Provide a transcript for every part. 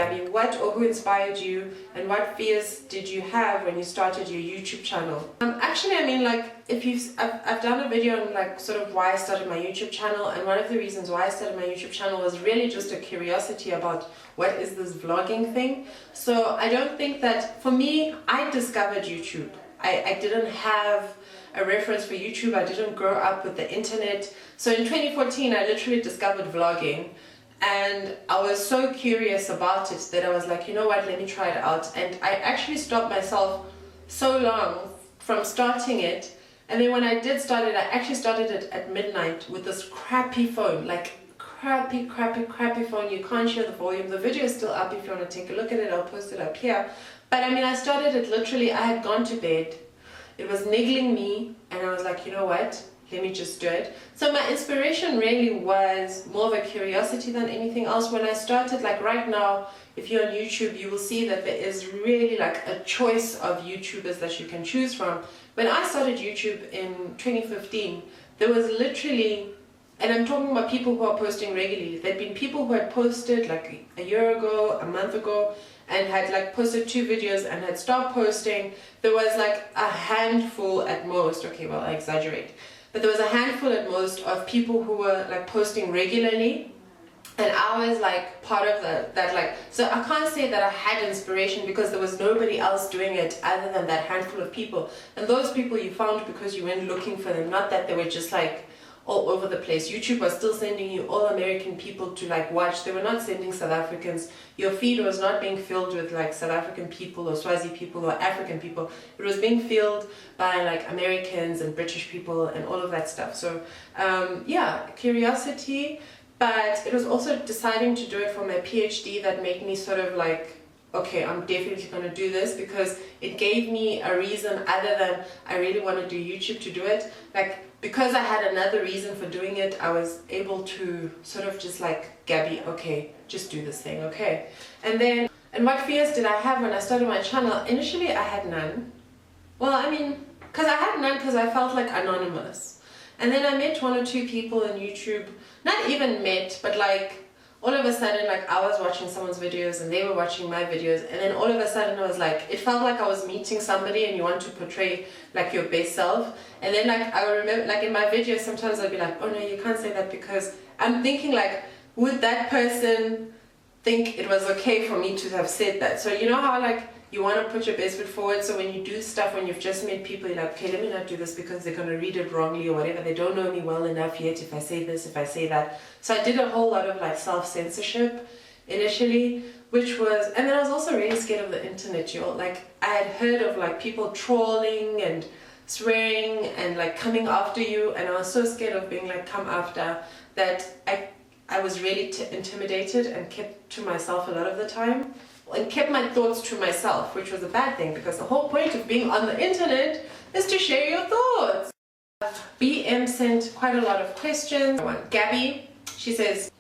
Gabby, what or who inspired you, and what fears did you have when you started your YouTube channel? Actually, I mean, like, I've done a video on like sort of why I started my YouTube channel, and one of the reasons why I started my YouTube channel was really just a curiosity about what is this vlogging thing. So I don't think that, for me, I discovered YouTube. I didn't have a reference for YouTube. I didn't grow up with the internet. So in 2014, I literally discovered vlogging, and I was so curious about it that I was like, you know what, let me try it out. And I actually stopped myself so long from starting it. And then when I did start it, I actually started it at midnight with this crappy phone, like crappy phone. You can't hear the volume. The video is still up if you want to take a look at it. I'll post it up here. But I mean, I started it literally, I had gone to bed. It was niggling me, and I was like, you know what? Let me just do it. So my inspiration really was more of a curiosity than anything else. When I started, like right now, if you're on YouTube, you will see that there is really like a choice of YouTubers that you can choose from. When I started YouTube in 2015, there was literally, and I'm talking about people who are posting regularly, there'd been people who had posted like a year ago, a month ago, and had like posted 2 videos and had stopped posting. There was like a handful at most, okay, well, I exaggerate, but there was a handful at most of people who were like posting regularly, and I was like part of that like, so I can't say that I had inspiration because there was nobody else doing it other than that handful of people. And those people you found because you went looking for them, not that they were just like all over the place. YouTube was still sending you all American people to like watch. They were not sending South Africans. Your feed was not being filled with like South African people or Swazi people or African people. It was being filled by like Americans and British people and all of that stuff. So yeah, curiosity, but it was also deciding to do it for my PhD that made me sort of like, okay, I'm definitely going to do this, because it gave me a reason other than I really want to do YouTube to do it. Like, because I had another reason for doing it, I was able to sort of just like, Gabby, okay, just do this thing, okay. And what fears did I have when I started my channel? Initially, I had none. Well, I mean, because I had none because I felt like anonymous. And then I met 1 or 2 people on YouTube, not even met, but like, all of a sudden, like, I was watching someone's videos and they were watching my videos, and then all of a sudden I was like, it felt like I was meeting somebody and you want to portray like your best self. And then like, I remember like in my videos, sometimes I'd be like, oh no, you can't say that, because I'm thinking like, would that person think it was okay for me to have said that? So you know how like, you want to put your best foot forward, so when you do stuff, when you've just met people, you're like, okay, let me not do this because they're going to read it wrongly or whatever. They don't know me well enough yet if I say this, if I say that. So I did a whole lot of like self-censorship initially, which was, and then I was also really scared of the internet, you know, like I had heard of like people trolling and swearing and like coming after you, and I was so scared of being like come after that I was really intimidated and kept to myself a lot of the time. And kept my thoughts to myself, which was a bad thing, because the whole point of being on the internet is to share your thoughts. BM sent quite a lot of questions. Gabby, she says,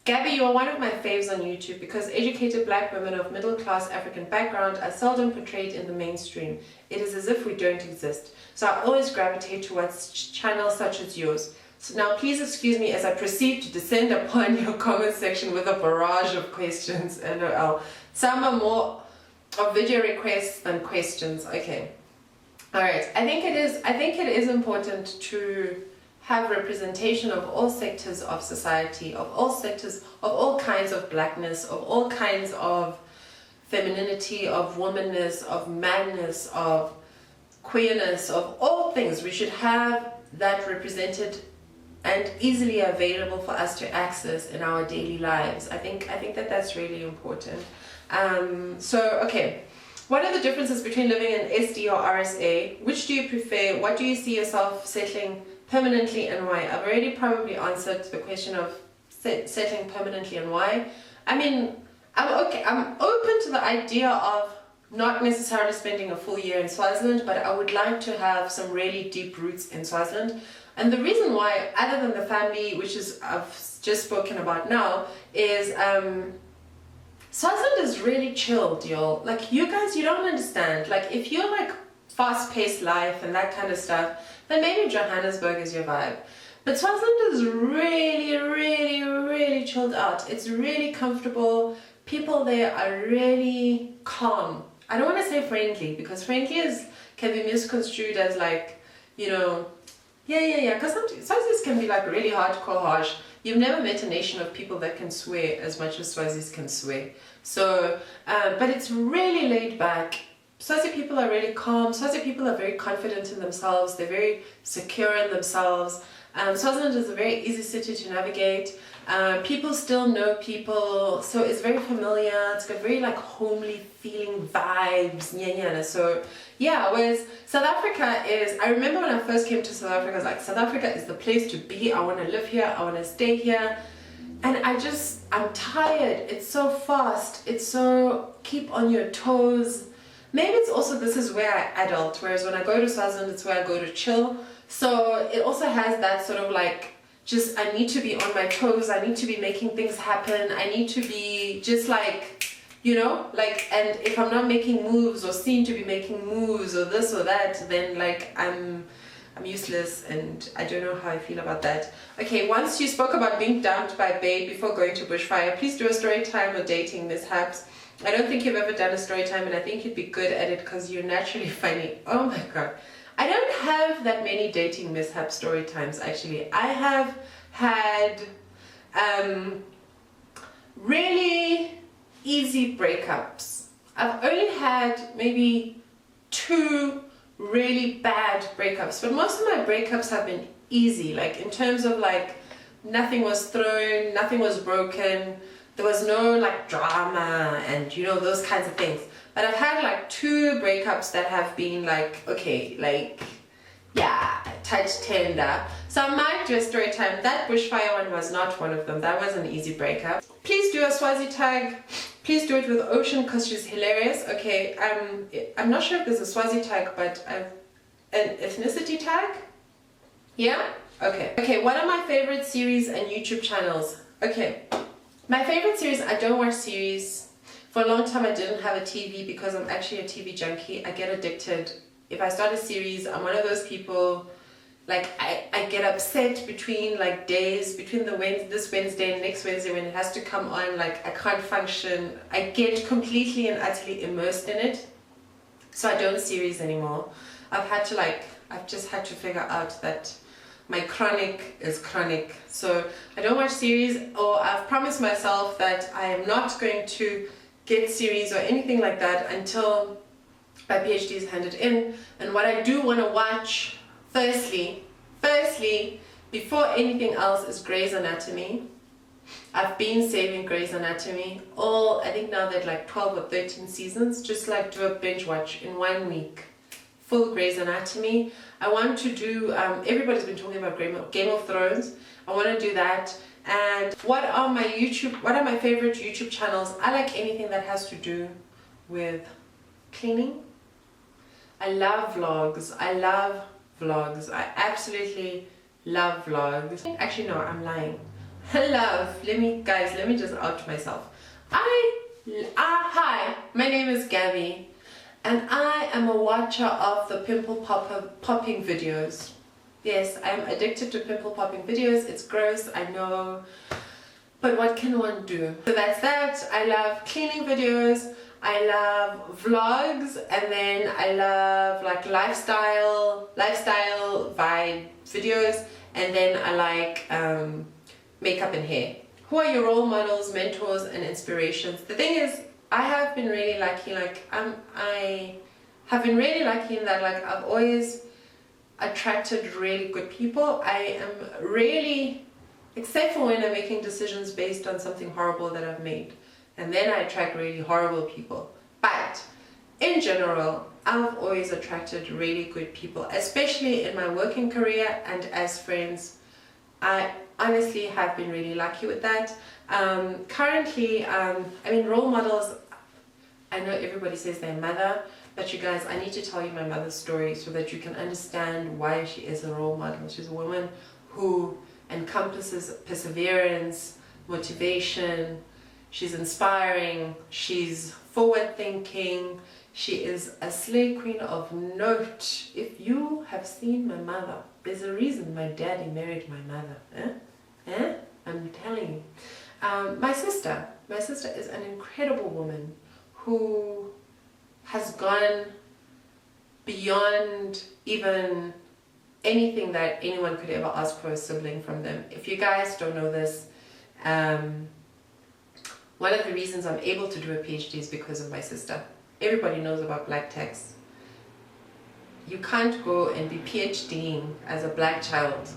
Gabby, you are one of my faves on YouTube because educated black women of middle-class African background are seldom portrayed in the mainstream. It is as if we don't exist. So I always gravitate towards channels such as yours. So now please excuse me as I proceed to descend upon your comment section with a barrage of questions. LOL. Some are more of video requests than questions. Okay. Alright. I think it is important to have representation of all sectors of society, of all sectors, of all kinds of blackness, of all kinds of femininity, of womanness, of manness, of queerness, of all things. We should have that represented and easily available for us to access in our daily lives. I think that that's really important. So, okay, what are the differences between living in SD or RSA? Which do you prefer? What do you see yourself settling permanently and why? I've already probably answered the question of settling permanently and why. I mean, I'm open to the idea of not necessarily spending a full year in Swaziland, but I would like to have some really deep roots in Swaziland. And the reason why, other than the family, which is I've just spoken about now, is Swaziland is really chilled, y'all. Like, you guys, you don't understand. Like, if you're like fast-paced life and that kind of stuff, then maybe Johannesburg is your vibe. But Swaziland is really, really, really chilled out. It's really comfortable. People there are really calm. I don't want to say friendly, because friendly can be misconstrued as like, you know, yeah, because Swazis can be like really hardcore harsh. You've never met a nation of people that can swear as much as Swazis can swear. So, but it's really laid back. Swazi people are really calm. Swazi people are very confident in themselves. They're very secure in themselves. Swaziland is a very easy city to navigate. People still know people, so it's very familiar. It's got very like homely feeling vibes. So yeah, whereas South Africa is, I remember when I first came to South Africa, I was like, South Africa is the place to be. I want to live here. I want to stay here. And I'm tired. It's so fast. It's so keep on your toes. Maybe it's also, this is where I adult, whereas when I go to Swaziland, it's where I go to chill. So it also has that sort of like, just I need to be on my toes, I need to be making things happen, I need to be just like, you know, like, and if I'm not making moves or seem to be making moves or this or that, then like I'm useless, and I don't know how I feel about that. Okay, once you spoke about being dumped by babe before going to bushfire, please do a story time or dating mishaps. I don't think you've ever done a story time, and I think you'd be good at it because you're naturally funny. Oh my god. I don't have that many dating mishap story times actually. I have had really easy breakups. I've only had maybe 2 really bad breakups, but most of my breakups have been easy, like in terms of like nothing was thrown, nothing was broken, there was no like drama and you know, those kinds of things. But I've had like 2 breakups that have been like, okay, like, yeah, touch tender. So I might do a story time. That bushfire one was not one of them. That was an easy breakup. Please do a Swazi tag. Please do it with Ocean because she's hilarious. Okay, I'm not sure if there's a Swazi tag, but an ethnicity tag? Yeah? Okay. Okay, what are my favorite series and YouTube channels? Okay, my favorite series, I don't watch series. For a long time I didn't have a TV because I'm actually a TV junkie. I get addicted. If I start a series, I'm one of those people, like I get upset between like days, between this Wednesday and next Wednesday when it has to come on, like I can't function. I get completely and utterly immersed in it. So I don't series anymore. I've just had to figure out that my chronic is chronic. So I don't watch series, or I've promised myself that I am not going to get series or anything like that until my PhD is handed in. And what I do want to watch firstly, before anything else, is Grey's Anatomy. I've been saving Grey's Anatomy, I think now they're like 12 or 13 seasons, just like do a binge watch in 1 week. Full Grey's Anatomy. I want to do, everybody's been talking about Game of Thrones. I want to do that. And what are my favorite YouTube channels? I like anything that has to do with cleaning. I love vlogs. I absolutely love vlogs. Actually no, I'm lying. Let me just out myself. Hi, my name is Gabby, and I am a watcher of the pimple popping videos. Yes, I'm addicted to pimple popping videos. It's gross, I know, but what can one do? So that's that. I love cleaning videos, I love vlogs, and then I love like lifestyle vibe videos, and then I like makeup and hair. Who are your role models, mentors, and inspirations? The thing is, I have been really lucky. I have been really lucky in that like I've always attracted really good people. I am really, except for when I'm making decisions based on something horrible that I've made, and then I attract really horrible people. But in general, I've always attracted really good people, especially in my working career and as friends. I honestly have been really lucky with that. Currently, I mean, role models, I know everybody says their mother, but you guys, I need to tell you my mother's story so that you can understand why she is a role model. She's a woman who encompasses perseverance, motivation, she's inspiring, she's forward thinking, she is a slay queen of note. If you have seen my mother, there's a reason my daddy married my mother. I'm telling you. My sister is an incredible woman who has gone beyond even anything that anyone could ever ask for a sibling from them. If you guys don't know this, one of the reasons I'm able to do a PhD is because of my sister. Everybody knows about black tax. You can't go and be PhDing as a black child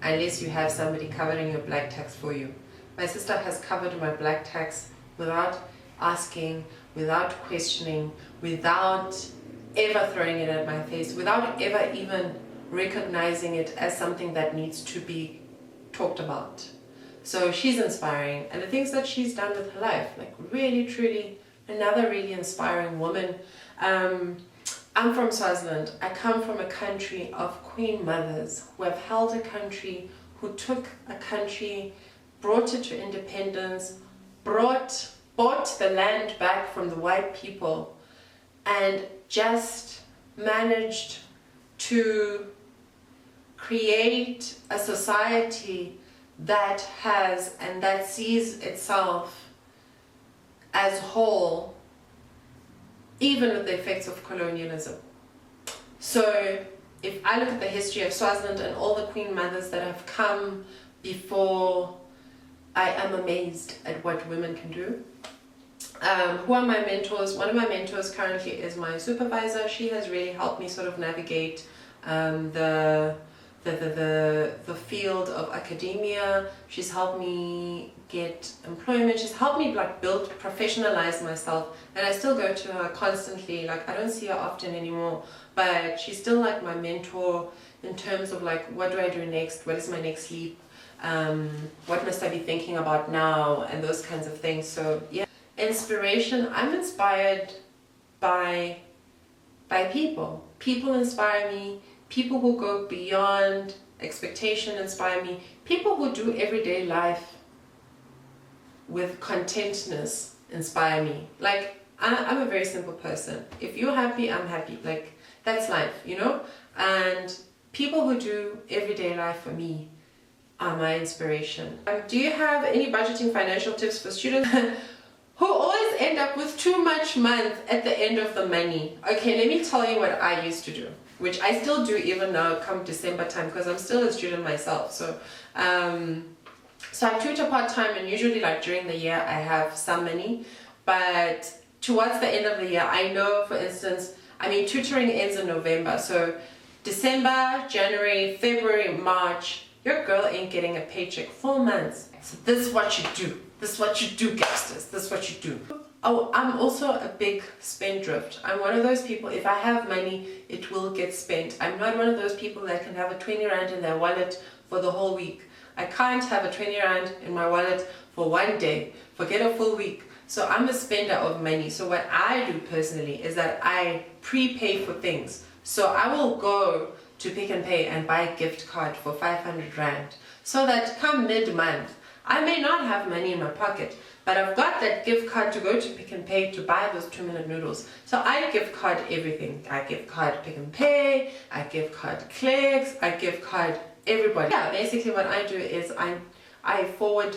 unless you have somebody covering your black tax for you. My sister has covered my black tax without asking, without questioning, without ever throwing it at my face, without ever even recognizing it as something that needs to be talked about. So she's inspiring, and the things that she's done with her life, like really, truly, another really inspiring woman. I'm from Swaziland. I come from a country of queen mothers who have held a country, who took a country, brought it to independence, bought the land back from the white people, and just managed to create a society that has and that sees itself as whole, even with the effects of colonialism. So if I look at the history of Swaziland and all the queen mothers that have come before, I am amazed at what women can do. Who are my mentors? One of my mentors currently is my supervisor. She has really helped me sort of navigate the field of academia. She's helped me get employment. She's helped me like professionalize myself, and I still go to her constantly. Like, I don't see her often anymore, but she's still like my mentor in terms of like, what do I do next? What is my next leap? What must I be thinking about now? And those kinds of things. So yeah, inspiration. I'm inspired by people. People inspire me. People who go beyond expectation inspire me. People who do everyday life with contentness inspire me. Like, I'm a very simple person. If you're happy, I'm happy. Like, that's life, you know? And people who do everyday life for me are my inspiration. Do you have any budgeting financial tips for students who always end up with too much month at the end of the money? Okay, let me tell you what I used to do, which I still do even now come December time, because I'm still a student myself. So so I tutor part-time, and usually like during the year I have some money, but towards the end of the year, I know, for instance, I mean, tutoring ends in November, so December, January, February, March, your girl ain't getting a paycheck 4 months. So this is what you do. This is what you do, Gabsters. This is what you do. Oh, I'm also a big spendthrift. I'm one of those people, if I have money, it will get spent. I'm not one of those people that can have a 20 rand in their wallet for the whole week. I can't have a 20 rand in my wallet for one day. Forget a full week. So I'm a spender of money. So what I do personally is that I prepay for things. So I will go to Pick n Pay and buy a gift card for 500 rand. So that come mid-month, I may not have money in my pocket, but I've got that gift card to go to Pick n Pay to buy those 2-minute noodles. So I gift card everything. I gift card Pick n Pay, I gift card Clicks, I gift card everybody. Yeah, basically what I do is I forward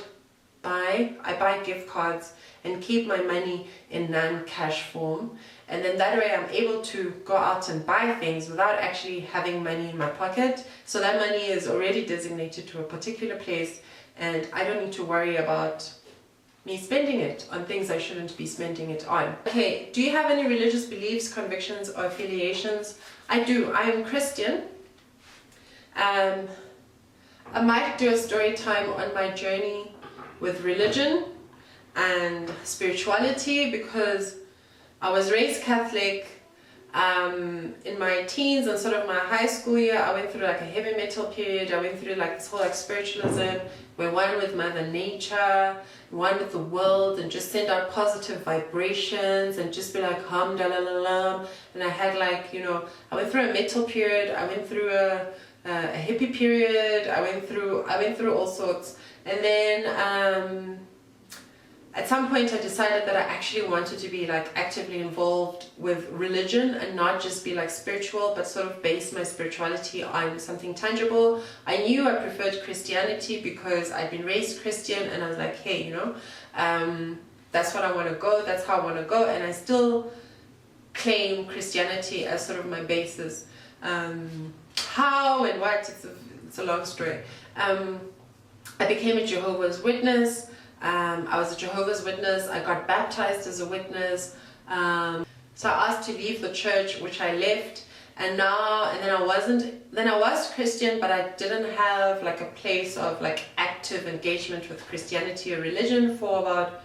buy, I buy gift cards and keep my money in non-cash form. And then that way I'm able to go out and buy things without actually having money in my pocket. So that money is already designated to a particular place, and I don't need to worry about me spending it on things I shouldn't be spending it on. Okay, do you have any religious beliefs, convictions, or affiliations? I do. I am Christian. I might do a story time on my journey with religion and spirituality, because I was raised Catholic. In my teens and sort of my high school year, I went through like a heavy metal period. I went through like this whole like spiritualism, where one with Mother Nature, one with the world, and just send out positive vibrations and just be like hum dalalam. And I had like, you know, I went through a metal period. I went through a hippie period. I went through all sorts. And then at some point I decided that I actually wanted to be like actively involved with religion and not just be like spiritual, but sort of base my spirituality on something tangible. I knew I preferred Christianity because I'd been raised Christian, and I was like, hey, that's what I want to go, that's how I want to go, and I still claim Christianity as sort of my basis. How and what, it's a long story. I became a Jehovah's Witness. I was a Jehovah's Witness. I got baptized as a witness. So I asked to leave the church, which I left. And then I was Christian, but I didn't have like a place of like active engagement with Christianity or religion for about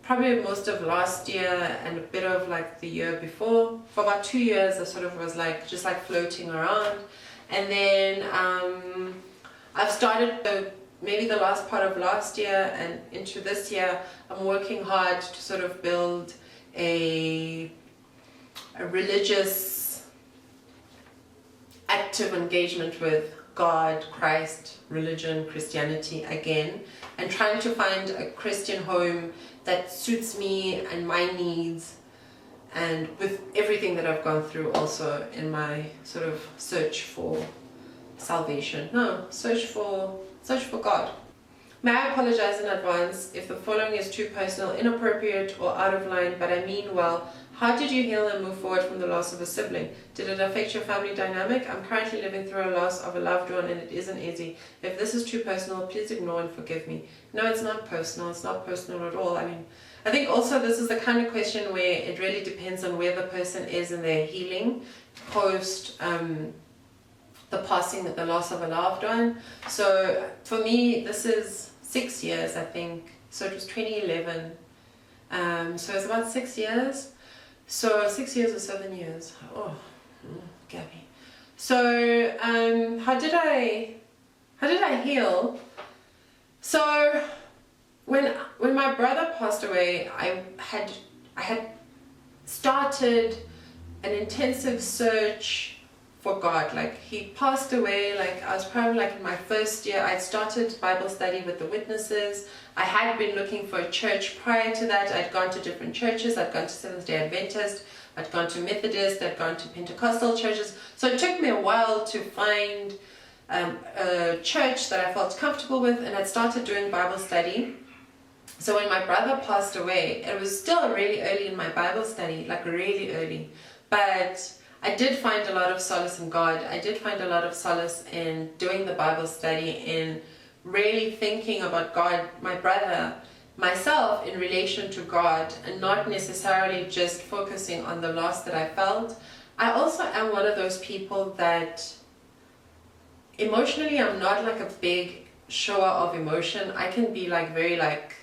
probably most of last year and a bit of like the year before. For about 2 years I sort of was like just like floating around. And then I've started maybe the last part of last year and into this year, I'm working hard to sort of build a religious active engagement with God, Christ, religion, Christianity again, and trying to find a Christian home that suits me and my needs, and with everything that I've gone through also in my sort of search for salvation. No, search for God. May I apologize in advance if the following is too personal, inappropriate, or out of line, but I mean well. How did you heal and move forward from the loss of a sibling? Did it affect your family dynamic? I'm currently living through a loss of a loved one and it isn't easy. If this is too personal, please ignore and forgive me. No, it's not personal. It's not personal at all. I mean, I think also this is the kind of question where it really depends on where the person is in their healing post the passing, the loss of a loved one. So for me, this is 6 years, I think. So it was 2011. So it's about 6 years. So 6 years or 7 years. Oh, Gabby. So how did I heal? So when my brother passed away, I had started an intensive search for God. Like, he passed away, like I was probably like in my first year. I'd started Bible study with the witnesses. I had been looking for a church prior to that. I'd gone to different churches. I'd gone to Seventh-day Adventist, I'd gone to Methodist, I'd gone to Pentecostal churches. So it took me a while to find a church that I felt comfortable with, and I'd started doing Bible study. So when my brother passed away, it was still really early in my Bible study, like really early, but I did find a lot of solace in God. I did find a lot of solace in doing the Bible study, in really thinking about God, my brother, myself in relation to God, and not necessarily just focusing on the loss that I felt. I also am one of those people that emotionally, I'm not like a big shower of emotion. I can be like very like,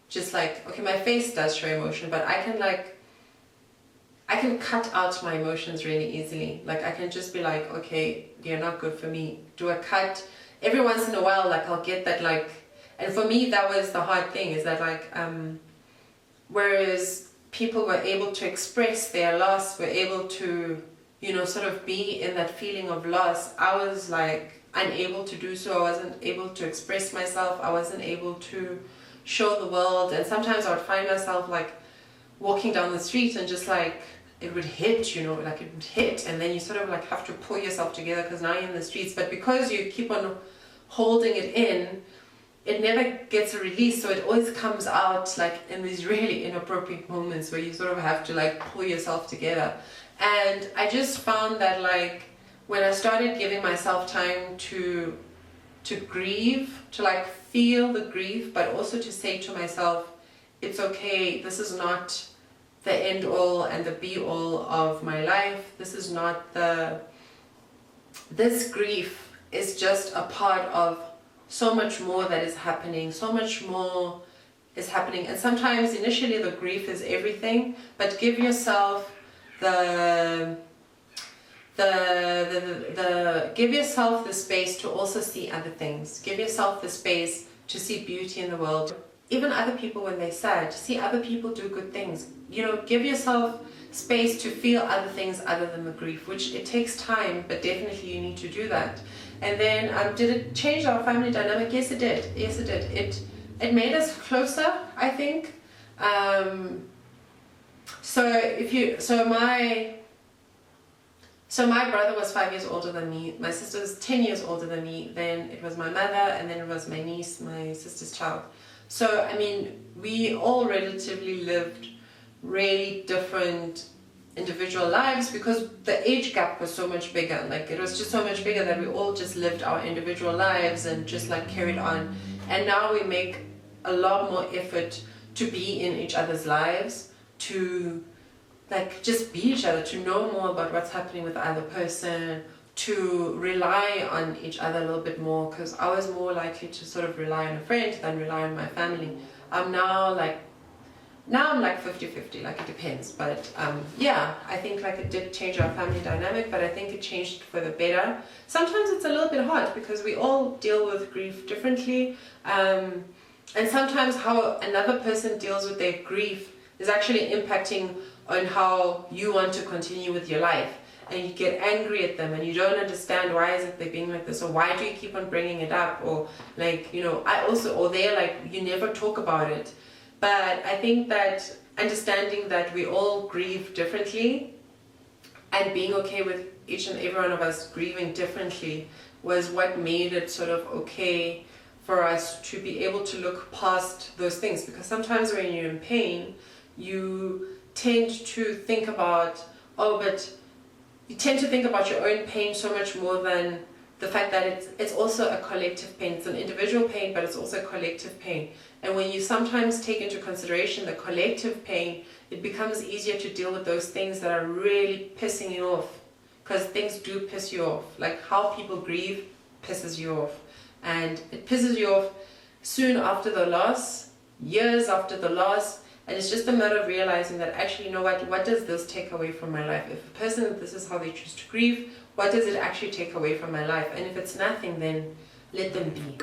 just like, okay, my face does show emotion, but I can cut out my emotions really easily. Like, I can just be like, okay, you're not good for me. Do a cut. Every once in a while, like, I'll get that, like, and for me, that was the hard thing, is that, like, whereas people were able to express their loss, were able to, sort of be in that feeling of loss, I was, like, unable to do so. I wasn't able to express myself. I wasn't able to show the world. And sometimes I would find myself, like, walking down the street and just, like, it would hit, like it would hit, and then you sort of like have to pull yourself together because now you're in the streets. But because you keep on holding it in, it never gets a release, so it always comes out like in these really inappropriate moments where you sort of have to like pull yourself together. And I just found that, like, when I started giving myself time to grieve, to like feel the grief, but also to say to myself, it's okay, this is not the end all and the be all of my life. This is not this grief is just a part of so much more that is happening. So much more is happening. And sometimes initially the grief is everything, but give yourself give yourself the space to also see other things. Give yourself the space to see beauty in the world. Even other people, when they're sad, see other people do good things. Give yourself space to feel other things other than the grief, which it takes time, but definitely you need to do that. And then, did it change our family dynamic? Yes, it did. Yes, it did. It made us closer, I think. So my brother was 5 years older than me, my sister was 10 years older than me, then it was my mother, and then it was my niece, my sister's child. So, I mean, we all relatively lived really different individual lives because the age gap was so much bigger. Like, it was just so much bigger that we all just lived our individual lives and just like carried on. And now we make a lot more effort to be in each other's lives, to like just be each other, to know more about what's happening with the other person, to rely on each other a little bit more, because I was more likely to sort of rely on a friend than rely on my family. Now I'm like 50-50, like it depends, but yeah, I think like it did change our family dynamic, but I think it changed for the better. Sometimes it's a little bit hard because we all deal with grief differently, and sometimes how another person deals with their grief is actually impacting on how you want to continue with your life, and you get angry at them and you don't understand why is it they're being like this, or why do you keep on bringing it up, or like, you know, or they're like, you never talk about it. But I think that understanding that we all grieve differently and being okay with each and every one of us grieving differently was what made it sort of okay for us to be able to look past those things. Because sometimes when you're in pain, you tend to think about, you tend to think about your own pain so much more than the fact that it's also a collective pain. It's an individual pain, but it's also a collective pain. And when you sometimes take into consideration the collective pain, it becomes easier to deal with those things that are really pissing you off. Because things do piss you off. Like how people grieve pisses you off. And it pisses you off soon after the loss, years after the loss. And it's just a matter of realizing that actually, you know what does this take away from my life? If a person, this is how they choose to grieve, what does it actually take away from my life? And if it's nothing, then let them be.